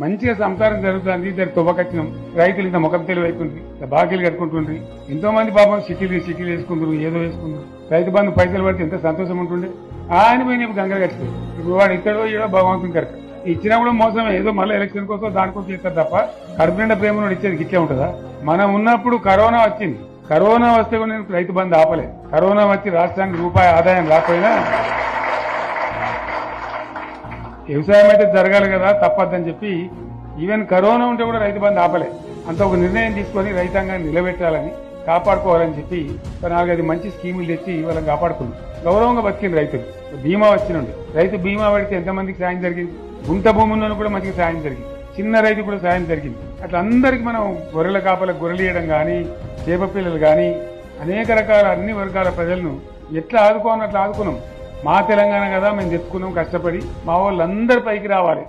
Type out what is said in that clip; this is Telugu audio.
మంచిగా సంసారం జరుగుతుంది. ఇద్దరు తువ్వకచ్చినాం, రైతులు ఇంత ముఖం తెలివి అవుతుంది, బాకీలు కట్టుకుంటుండ్రి. ఎంతో మంది పాపం సిటీలు వేసుకుంటారు, ఏదో వేసుకుంటారు. రైతు బంధు పైసలు పడితే ఎంత సంతోషం ఉంటుండే. ఆయన పోయి నేను గంగలు కట్టింది. ఇప్పుడు వాడు ఇతడో ఏడో భగవంతుని కరెక్ట్ ఇచ్చినా కూడా మోసం. ఏదో మళ్ళీ ఎలక్షన్ కోసం దానికోసం చేస్తారు తప్ప కడుపు నిండా ప్రేమ ఇచ్చేది ఇట్లే ఉంటుందా? మనం ఉన్నప్పుడు కరోనా వచ్చింది. కరోనా వస్తే కూడా నేను రైతు బంధు ఆపలేదు. కరోనా వచ్చి రాష్ట్రానికి రూపాయి ఆదాయం రాకపోయినా వ్యవసాయం అయితే జరగాలి కదా, తప్పద్దని చెప్పి ఈవెన్ కరోనా ఉంటే కూడా రైతు బంధు ఆపలేదు. అంత ఒక నిర్ణయం తీసుకొని రైతాంగాన్ని నిలబెట్టాలని, కాపాడుకోవాలని చెప్పి 4-5 మంచి స్కీములు తెచ్చి వాళ్ళని కాపాడుకుంది. గౌరవంగా బతికింది రైతులు. బీమా వచ్చినండి. రైతు బీమా పడితే ఎంతమందికి సాయం జరిగింది? గుంట భూములను కూడా మంచిగా సాయం జరిగింది. చిన్న రైతు కూడా సాయం జరిగింది. అట్లా అందరికి మనం గొర్రెల కాపలకు గొర్రెలు ఇవ్వడం కానీ, చేప పిల్లలు కానీ, అనేక రకాల అన్ని వర్గాల ప్రజలను ఎట్లా ఆదుకోవాలని అట్లా ఆదుకున్నాం. మా తెలంగాణ కదా, మేము తెచ్చుకున్నాం కష్టపడి. మా వాళ్ళందరి పైకి రావాలి.